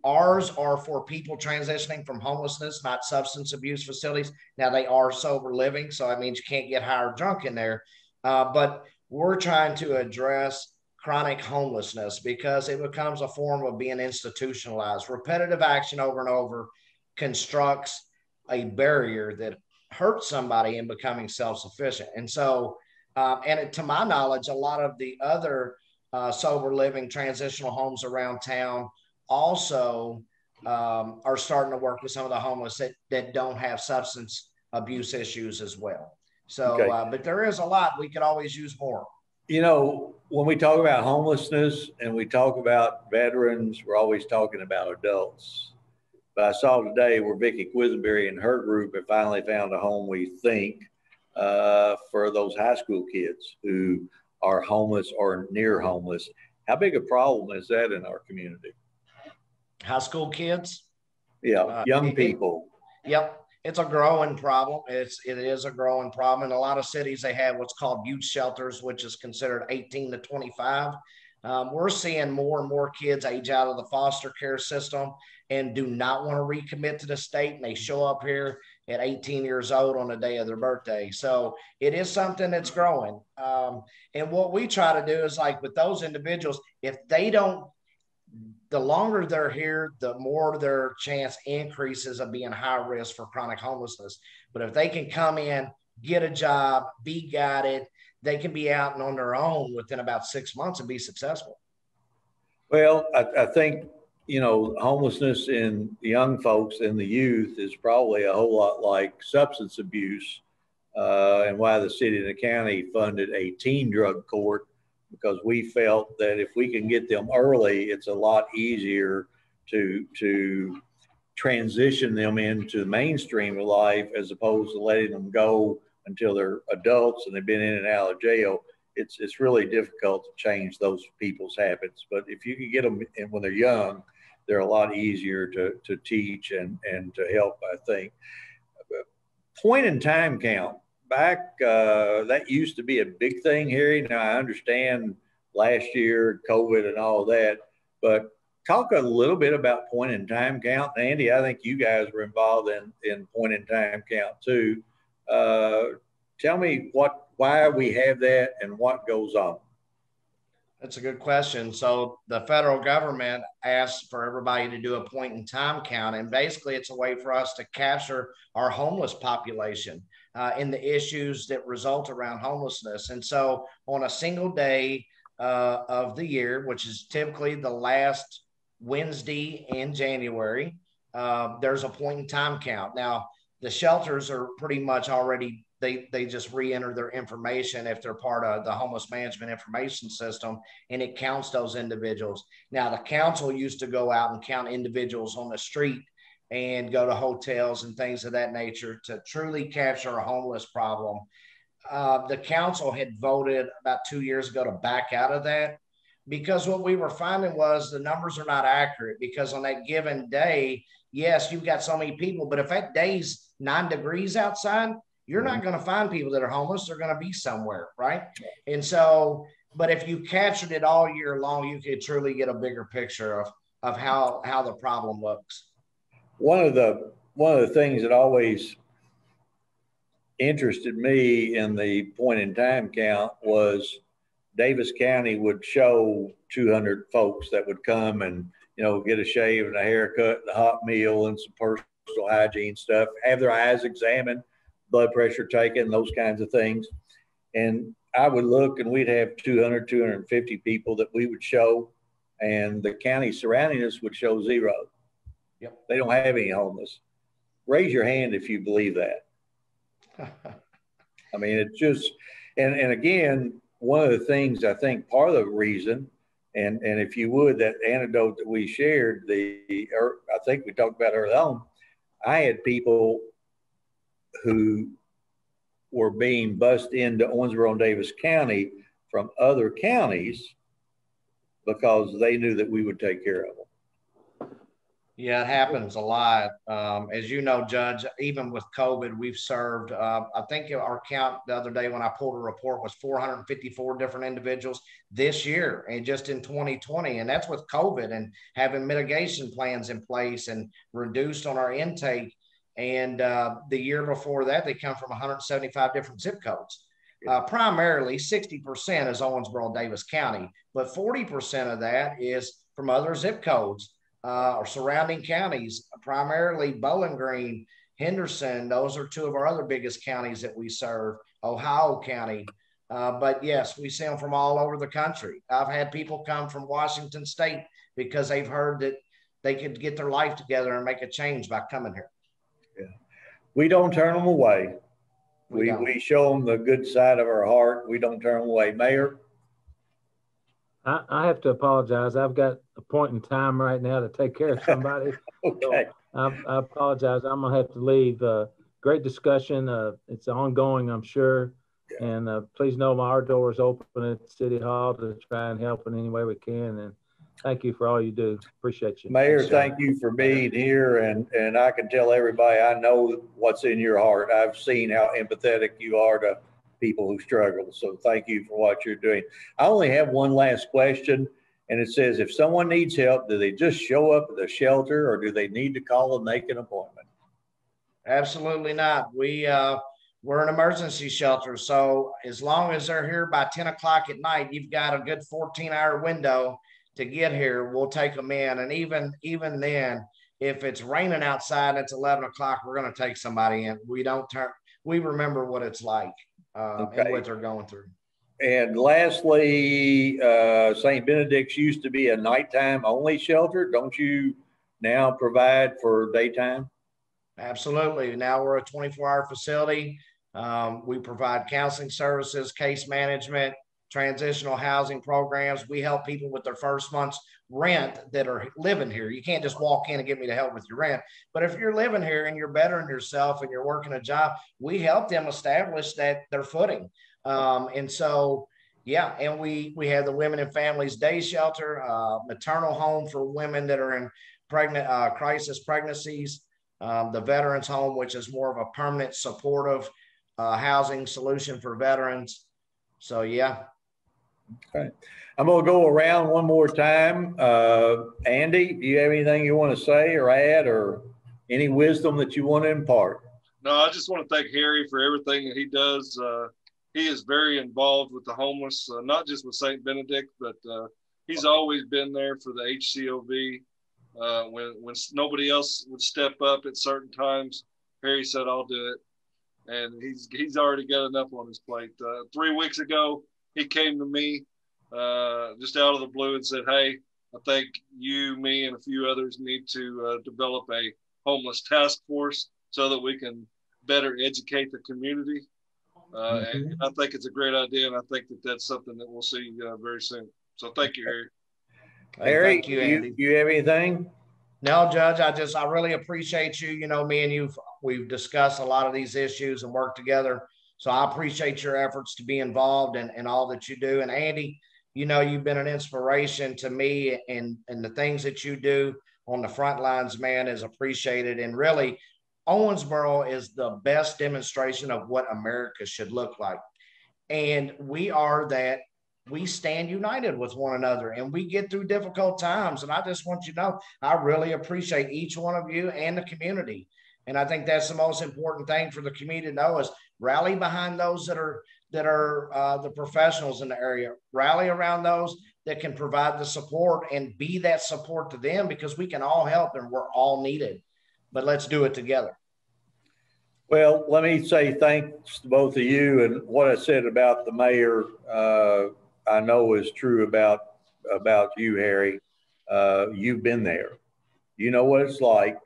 Ours are for people transitioning from homelessness, not substance abuse facilities. Now they are sober living, so that means you can't get high or drunk in there. But we're trying to address chronic homelessness because it becomes a form of being institutionalized. Repetitive action over and over constructs a barrier that hurts somebody in becoming self-sufficient. And so, to my knowledge, a lot of the other sober living transitional homes around town also are starting to work with some of the homeless that don't have substance abuse issues as well. So, okay. But there is a lot. We could always use more. When we talk about homelessness and we talk about veterans, we're always talking about adults. But I saw today where Vicki Quisenberry and her group have finally found a home, we think, for those high school kids who are homeless or near homeless. How big a problem is that in our community? High school kids? Yeah, young people. Yep. It's a growing problem. It is a growing problem. In a lot of cities, they have what's called youth shelters, which is considered 18 to 25. We're seeing more and more kids age out of the foster care system and do not want to recommit to the state. And they show up here at 18 years old on the day of their birthday. So it is something that's growing. And what we try to do is, like with those individuals, if they don't, the longer they're here, the more their chance increases of being high risk for chronic homelessness. But if they can come in, get a job, be guided, they can be out and on their own within about 6 months and be successful. Well, I think, homelessness in young folks and the youth is probably a whole lot like substance abuse, and why the city and the county funded a teen drug court, because we felt that if we can get them early, it's a lot easier to transition them into the mainstream of life, as opposed to letting them go until they're adults and they've been in and out of jail. It's really difficult to change those people's habits. But if you can get them in when they're young, they're a lot easier to teach and to help, I think. Point in time count. Back, that used to be a big thing, Harry. Now, I understand last year, COVID and all that, but talk a little bit about point in time count. Andy, I think you guys were involved in point in time count too. Tell me why we have that and what goes on. That's a good question. So the federal government asked for everybody to do a point in time count. And basically it's a way for us to capture our homeless population in the issues that result around homelessness. And so on a single day of the year, which is typically the last Wednesday in January, there's a point in time count. Now, the shelters are pretty much already they just re-enter their information if they're part of the homeless management information system, and it counts those individuals. Now, the council used to go out and count individuals on the street and go to hotels and things of that nature to truly capture a homeless problem. The council had voted about 2 years ago to back out of that, because what we were finding was the numbers are not accurate, because on that given day, yes, you've got so many people, but if that day's 9 degrees outside, you're not going to find people that are homeless. They're going to be somewhere, right? And so, but if you captured it all year long, you could truly get a bigger picture of how the problem looks. One of the things that always interested me in the point in time count was Daviess County would show 200 folks that would come and, you know, get a shave and a haircut, and a hot meal and some personal hygiene stuff, have their eyes examined, blood pressure taken, those kinds of things. And I would look and we'd have 200, 250 people that we would show, and the county surrounding us would show 0. Yep. They don't have any homeless. Raise your hand if you believe that. I mean, it's just, and again, one of the things I think part of the reason, and if you would, that anecdote that we shared, I think we talked about early on, I had people who were being bussed into Owensboro and Daviess County from other counties because they knew that we would take care of them. Yeah, it happens a lot. As you know, Judge, even with COVID, we've served, I think our count the other day when I pulled a report was 454 different individuals this year and just in 2020. And that's with COVID and having mitigation plans in place and reduced on our intake. And the year before that, they come from 175 different zip codes. Primarily 60% is Owensboro, Daviess County, but 40% of that is from other zip codes. Or surrounding counties, primarily Bowling Green, Henderson. Those are 2 of our other biggest counties that we serve, Ohio County. But yes, we see them from all over the country. I've had people come from Washington State because they've heard that they could get their life together and make a change by coming here. Yeah. We don't turn them away. We show them the good side of our heart. We don't turn them away. Mayor? I have to apologize. I've got a point in time right now to take care of somebody. Okay. So I apologize. I'm going to have to leave. Great discussion. It's ongoing, I'm sure. Yeah. And please know our door is open at City Hall to try and help in any way we can. And thank you for all you do. Appreciate you. Mayor, thank you for being here. And I can tell everybody, I know what's in your heart. I've seen how empathetic you are to people who struggle. So thank you for what you're doing. I only have one last question, and it says, if someone needs help, do they just show up at the shelter, or do they need to call and make an appointment? Absolutely not. We're an emergency shelter. So as long as they're here by 10 o'clock at night, you've got a good 14-hour window to get here. We'll take them in. And even then, if it's raining outside, it's 11 o'clock, we're going to take somebody in. We remember what it's like. Okay. And what they're going through. And lastly, St. Benedict's used to be a nighttime only shelter. Don't you now provide for daytime? Absolutely. Now we're a 24-hour facility. We provide counseling services, case management, transitional housing programs. We help people with their first month's rent that are living here. You can't just walk in and get me to help with your rent. But if you're living here and you're bettering yourself and you're working a job, we help them establish their footing. And so, yeah, and we have the Women and Families Day Shelter, maternal home for women that are in crisis pregnancies, the Veterans Home, which is more of a permanent supportive housing solution for veterans. So, yeah. Okay. I'm going to go around one more time. Andy, do you have anything you want to say or add, or any wisdom that you want to impart? No, I just want to thank Harry for everything that he does. He is very involved with the homeless, not just with St. Benedict, but he's always been there for the HCOV. When nobody else would step up at certain times, Harry said, "I'll do it." And he's already got enough on his plate. 3 weeks ago, he came to me just out of the blue and said, "Hey, I think you, me, and a few others need to develop a homeless task force so that we can better educate the community." And I think it's a great idea, and I think that that's something that we'll see very soon. So thank you, Harry. Harry, thank you, Andy. You have anything? No, Judge, I really appreciate you. You know, me and you, we've discussed a lot of these issues and worked together. So I appreciate your efforts to be involved in all that you do. And Andy, you know, you've been an inspiration to me, and the things that you do on the front lines, man, is appreciated. And really, Owensboro is the best demonstration of what America should look like. And we are that. We stand united with one another and we get through difficult times. And I just want you to know, I really appreciate each one of you and the community. And I think that's the most important thing for the community to know is rally behind those that are the professionals in the area, rally around those that can provide the support and be that support to them, because we can all help and we're all needed, but let's do it together. Well, let me say thanks to both of you. And what I said about the mayor, I know is true about you, Harry. You've been there. You know what it's like,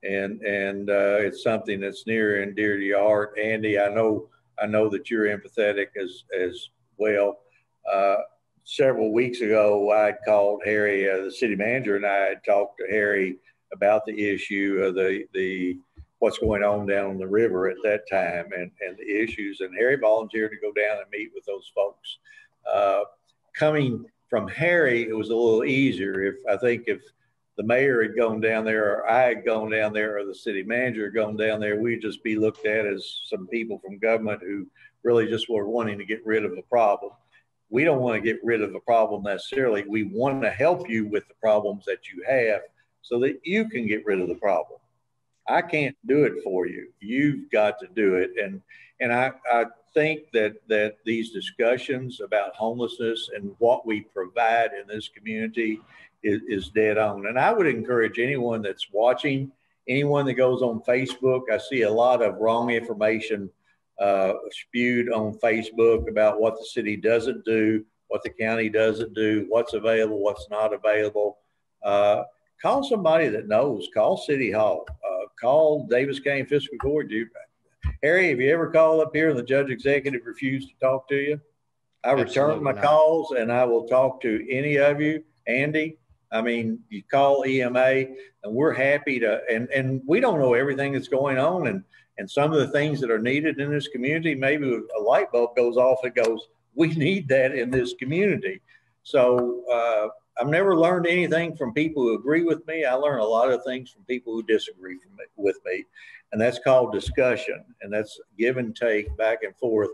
and it's something that's near and dear to your heart. Andy, I know that you're empathetic as well. Several weeks ago, I had called Harry, the city manager, and I had talked to Harry about the issue of the what's going on down the river at that time and the issues. And Harry volunteered to go down and meet with those folks. Coming from Harry, it was a little easier. I think if the mayor had gone down there, or I had gone down there, or the city manager had gone down there, we'd just be looked at as some people from government who really just were wanting to get rid of a problem. We don't want to get rid of a problem necessarily. We want to help you with the problems that you have so that you can get rid of the problem. I can't do it for you. You've got to do it. And I think that these discussions about homelessness and what we provide in this community is dead on. And I would encourage anyone that's watching, anyone that goes on Facebook, I see a lot of wrong information spewed on Facebook about what the city doesn't do, what the county doesn't do, what's available, what's not available. Call somebody that knows. Call City Hall. Call Daviess County Fiscal Court. Harry, have you ever called up here and the judge executive refused to talk to you? I return my calls and I will talk to any of you. Andy, I mean, you call EMA and we're happy to, and we don't know everything that's going on, and some of the things that are needed in this community, maybe a light bulb goes off, it goes, we need that in this community. So I've never learned anything from people who agree with me. I learn a lot of things from people who disagree with me. And that's called discussion. And that's give and take back and forth.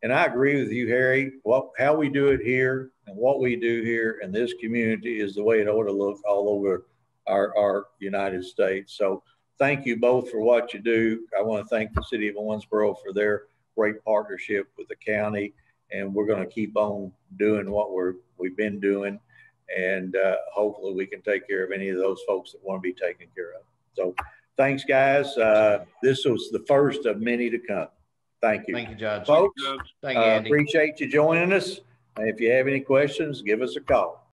And I agree with you, Harry. How we do it here and what we do here in this community is the way it ought to look all over our United States. So thank you both for what you do. I want to thank the city of Owensboro for their great partnership with the county. And we're going to keep on doing what we've been doing. And hopefully we can take care of any of those folks that want to be taken care of. So thanks, guys. This was the first of many to come. Thank you. Thank you, Judge. Folks, thank you, Andy. Appreciate you joining us. And if you have any questions, give us a call.